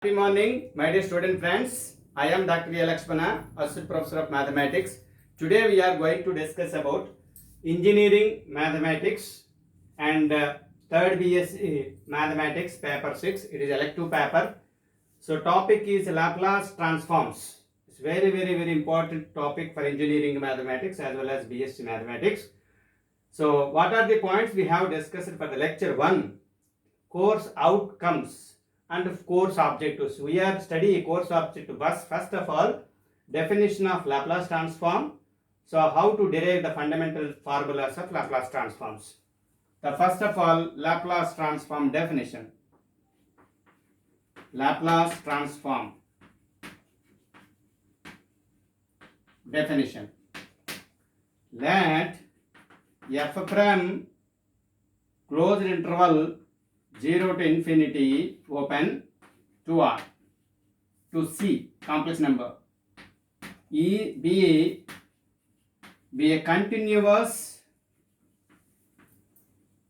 Happy morning, my dear student friends. I am Dr. A. Lakshmana, Assistant Professor of Mathematics. Today we are going to discuss about Engineering Mathematics and third BSc Mathematics paper 6. It is elective paper. So topic is Laplace transforms. It's very important topic for engineering mathematics as well as BSc Mathematics. So what are the points we have discussed for the lecture 1? Course outcomes and course objectives. We are studying course objective. First of all, definition of Laplace transform. So how to derive the fundamental formulas of Laplace transforms. The first of all, Laplace transform definition. Laplace transform definition. Let f from closed interval 0 to infinity open to R to C complex number E be a continuous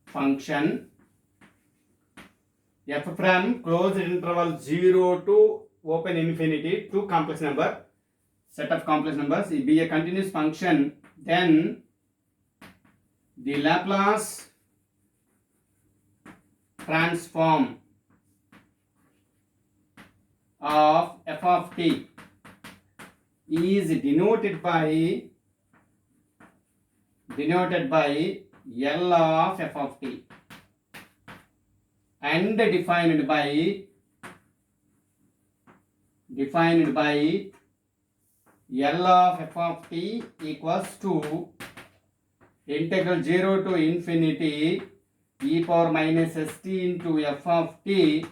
function f from closed interval 0 to open infinity to complex number, set of complex numbers, be a continuous function, then the Laplace transform of f of t is denoted by L of f of t and defined by L of f of t equals to integral 0 to infinity e power minus st into f of t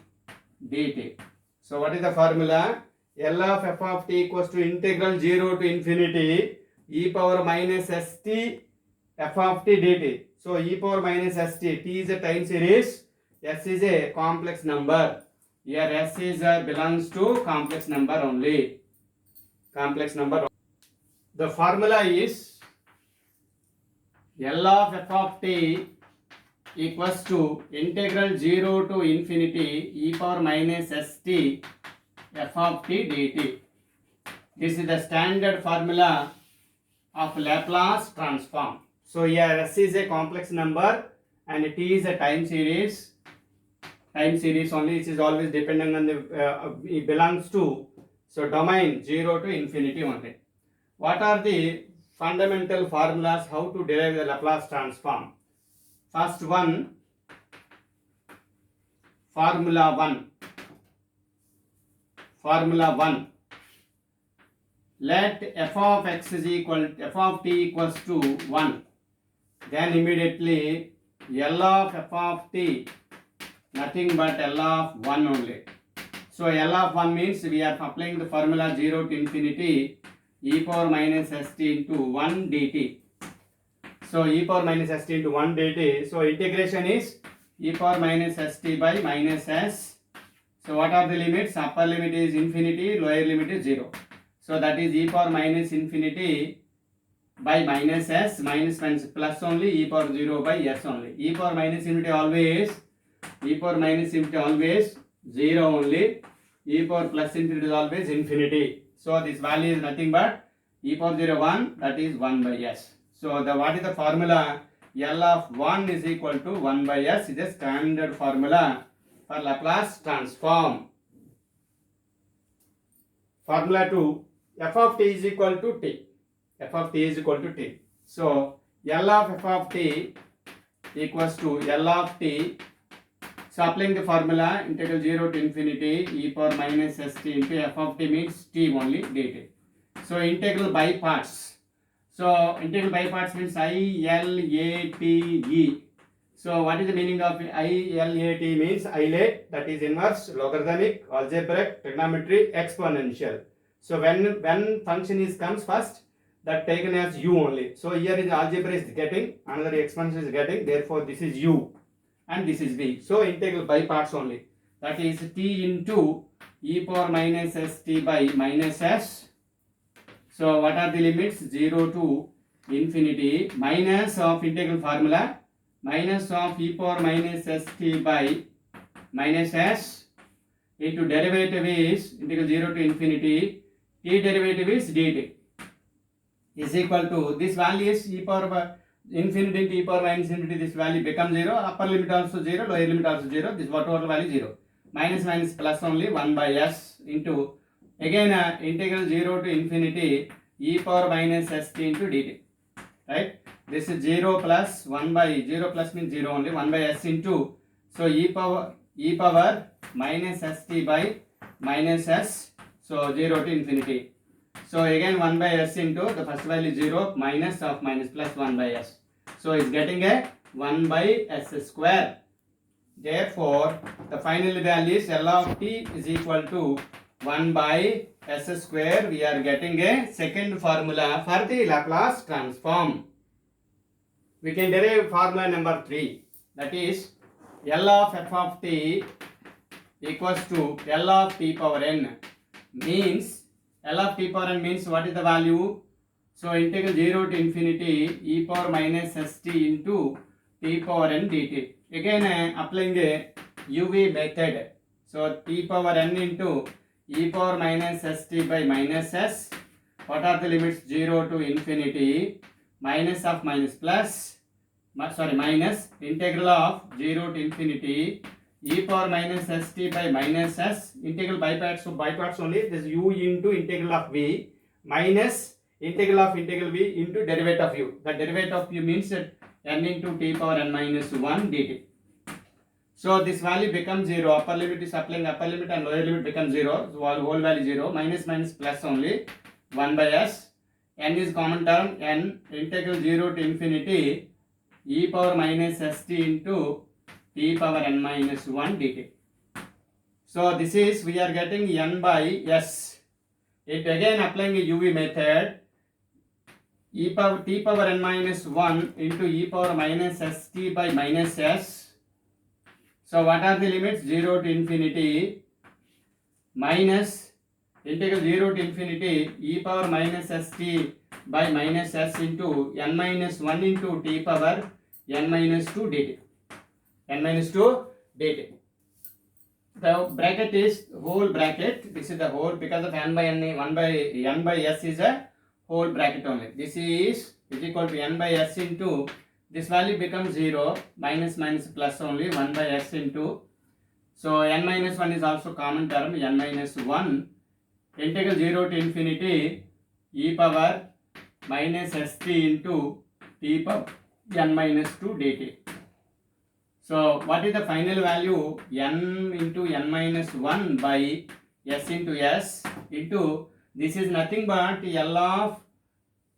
dt. So what is the formula? L of f of t equals to integral 0 to infinity e power minus st f of t dt. So e power minus st, t is a time series, s is a complex number. Here s is belongs to complex number only. Complex number. The formula is L of f of t equals to integral 0 to infinity e power minus st f of t dt. This is the standard formula of Laplace transform. So here s is a complex number and t is a time series. Time series only, it is always depending on the it belongs to, so domain 0 to infinity only. What are the fundamental formulas how to derive the Laplace transform? First one, formula 1. Let f of x is equal f of t equals to 1. Then immediately L of f of t nothing but L of 1 only. So L of 1 means we are applying the formula 0 to infinity e power minus st into 1 dt. So e power minus st into 1 dt. So integration is e power minus st by minus s. So what are the limits? Upper limit is infinity, lower limit is 0. So that is e power minus infinity by minus s, minus means plus only, e power 0 by s only. E power minus infinity always 0 only. E power plus infinity is always infinity. So this value is nothing but e power 0 1, that is 1 by s. So what is the formula? L of 1 is equal to 1 by s is a standard formula for Laplace transform. Formula 2, f of t is equal to t. F of t is equal to t. So L of f of t equals to L of t. So applying the formula integral 0 to infinity e power minus st into f of t means t only dt. So integral by parts. So integral by parts means ILATE. So what is the meaning of ILAT? Means ILAT, that is inverse, logarithmic, algebraic, trigonometry, exponential. So when function is comes first, that taken as u only. So here is algebra is getting, another exponential is getting, therefore this is u and this is v. So integral by parts only. That is t into e power minus st by minus s. So what are the limits? 0 to infinity minus of integral formula minus of e power minus st by minus s into derivative is integral 0 to infinity, t derivative is dt is equal to, this value is e power infinity into e power minus infinity, this value becomes 0, upper limit also 0, lower limit also 0, this total value 0, minus minus plus only 1 by s into, again integral 0 to infinity e power minus st into dt, right? This is 0 plus 1 by 0 plus means 0 only, 1 by s into, so e power minus st by minus s, so 0 to infinity. So again 1 by s into the first value 0 minus of minus plus 1 by s. So it's getting a 1 by s square. Therefore, the final value is L of t is equal to 1 by s square. We are getting a second formula for the Laplace transform. We can derive formula number 3, that is L of f of t equals to L of t power n, means L of t power n means what is the value? So integral 0 to infinity e power minus st into t power n dt. Again applying a UV method. So t power n into e power minus st by minus s. What are the limits? 0 to infinity, minus of minus plus, minus integral of 0 to infinity e power minus st by minus s, integral by parts, so by parts only, this u into integral of v minus integral of integral v into derivative of u. The derivative of u means that n into t power n minus 1 dt. So this value becomes 0, upper limit is applying upper limit and lower limit becomes 0, so whole value 0, minus minus plus only 1 by s, n is common term, n integral 0 to infinity e power minus st into t power n minus 1 dt. So this is, we are getting n by s. It again applying a UV method, t power n minus 1 into e power minus st by minus s. So what are the limits? 0 to infinity minus integral 0 to infinity e power minus st by minus s into n minus 1 into t power n minus 2 dt. n minus 2 dt. The bracket is whole bracket. This is the whole, because of n by n, 1 by n by s is a whole bracket only. This is equal to n by s into, this value becomes 0, minus minus plus only 1 by s into, so n minus 1 is also common term, n minus 1 integral 0 to infinity e power minus st into t power n minus 2 dt. So what is the final value? N into n minus 1 by s into s into, this is nothing but L of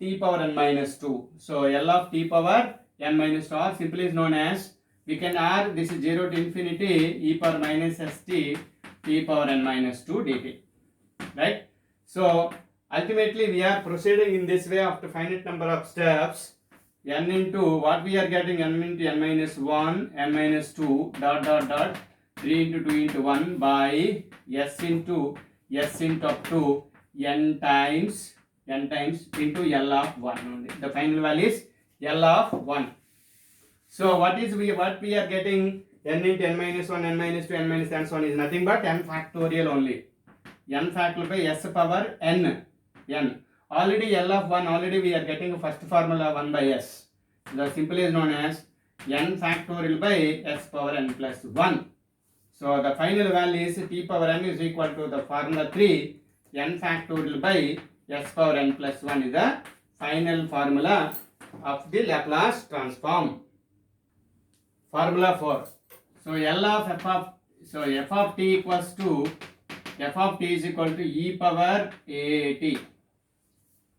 t power n minus 2. So L of t power n minus 2, or simply is known as, we can add this is 0 to infinity e power minus st t power n minus 2 dt. Right? So ultimately we are proceeding in this way after finite number of steps. N into what we are getting, n into n minus 1, n minus 2, dot dot dot, 3 into 2 into 1 by s into up to n times into L of 1 only. The final value is L of 1. So what we are getting, n into n minus 1, n minus 2, n minus n so on is nothing but n factorial only. N factorial by s power n. Already L of 1, already we are getting first formula 1 by s. The simple is known as n factorial by s power n plus 1. So the final value is t power n is equal to the formula 3, n factorial by s power n plus 1 is the final formula of the Laplace transform. Formula 4. So L of f of t equals to, f of t is equal to e power aat.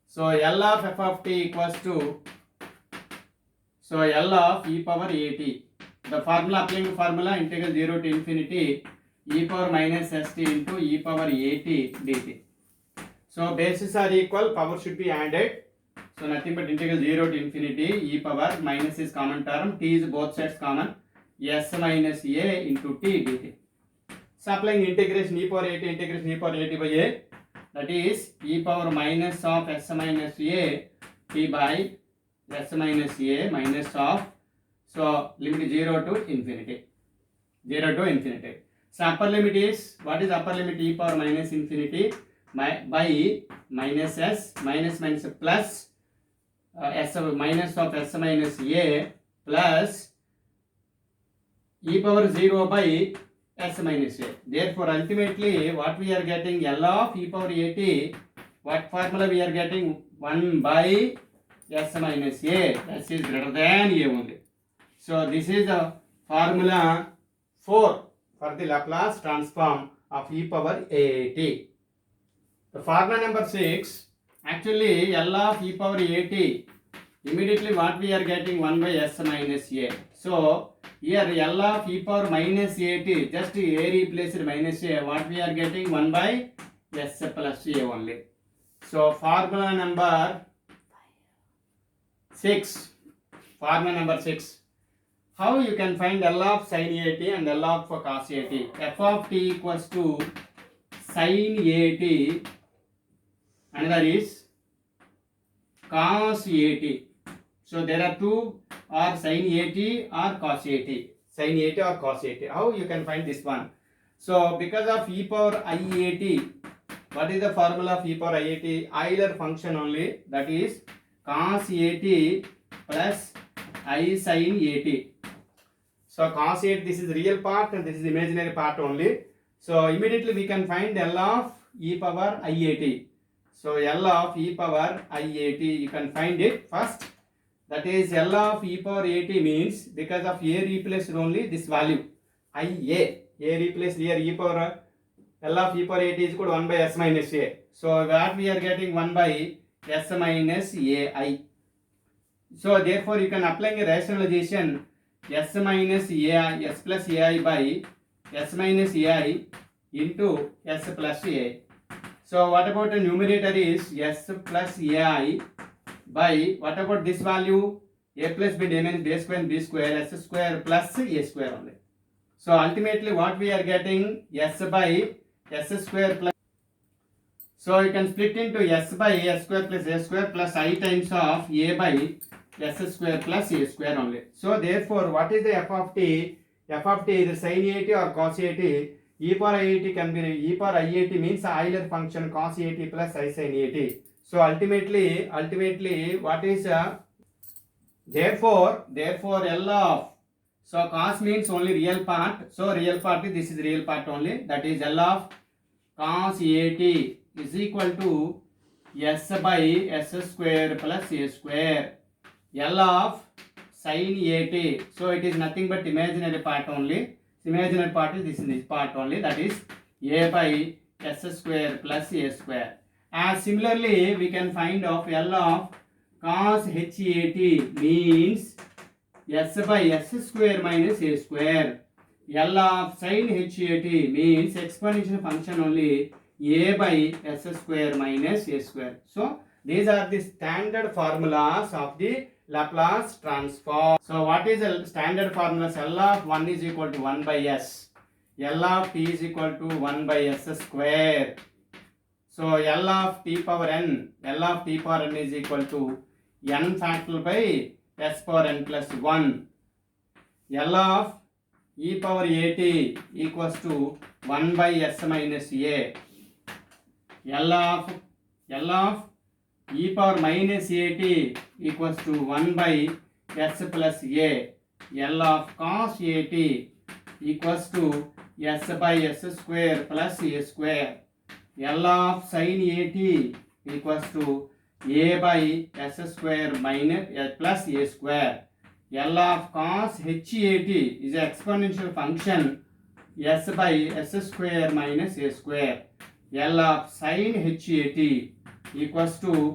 So L of f of t equals to, so L of e power at. The formula, applying formula, integral 0 to infinity e power minus st into e power at dt. So bases are equal, power should be added. So nothing but integral 0 to infinity e power, minus is common term, t is both sides common, s minus a into t dt. So applying integration e power at, integration e power at by a, that is e power minus of s minus a t by s minus a minus of, so limit 0 to infinity. So upper limit is, what is upper limit? E power minus infinity by minus s minus plus s minus of s minus a plus e power 0 by s minus a. Therefore ultimately what we are getting, L of e power at, what formula we are getting? 1 by s minus a, that is greater than a only. So this is the formula 4 for the Laplace transform of e power at. The formula number 6, actually L of e power at, immediately what we are getting? 1 by s minus a. So here L of e power minus at, just a replaced minus a, what we are getting? 1 by s plus a only. So formula number 6. Formula number 6. How you can find L of sin at and L of cos at? F of t equals to sin at, another is cos at. So there are two, or sin at or cos at. Sin at or cos at. How you can find this one? So because of e power iat, what is the formula of e power iat? Euler function only, that is cos at plus I sin at. So cos 8, this is real part and this is imaginary part only. So immediately we can find L of e power iat. So L of e power iat, you can find it first. That is L of e power at means, because of a replaced only this value ia. A replaced here, e power L of e power at is equal to 1 by s minus a. So what we are getting? 1 by s minus ai. So therefore you can apply a rationalization, s minus ai, s plus ai by s minus ai into s plus ai. So what about the numerator is s plus ai by, what about this value? A plus b minus b square and b square, s square plus a square only. So ultimately what we are getting? S by s square plus. So you can split into s by s square plus a square plus I times of a by s square plus a square only. So therefore what is the f of t? F of t is sin at or cos at. E power iat can be, e power iat means Euler function cos at plus I sin at. So ultimately what is therefore L of, so cos means only real part, so real part, this is real part only, that is L of cos at is equal to s by s square plus a square. L of sin at, so it is nothing but imaginary part only. Imaginary part is this part only, that is a by s square plus a square. As similarly we can find of L of cos hat means s by s square minus a square. L of sin hat means exponential function only, a by s square minus a square. So these are the standard formulas of the Laplace transform. So what is the standard formulas? L of 1 is equal to 1 by s. L of t is equal to 1 by s square. So L of t power n, L of t power n is equal to n factorial by s power n plus 1. L of e power at equals to 1 by s minus a. L of e power minus at equals to 1 by s plus a. L of cos at equals to s by s square plus a square. L of sin at equals to a by s square minus plus a square. L of cos hat is an exponential function, s by s square minus a square. L of sin hat equals to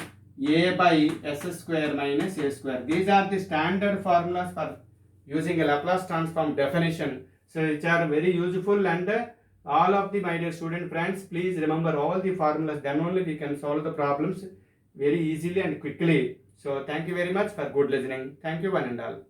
a by s square minus a square. These are the standard formulas for using a Laplace transform definition. So which are very useful, and all of the, my dear student friends, please remember all the formulas, then only we can solve the problems very easily and quickly. So thank you very much for good listening. Thank you one and all.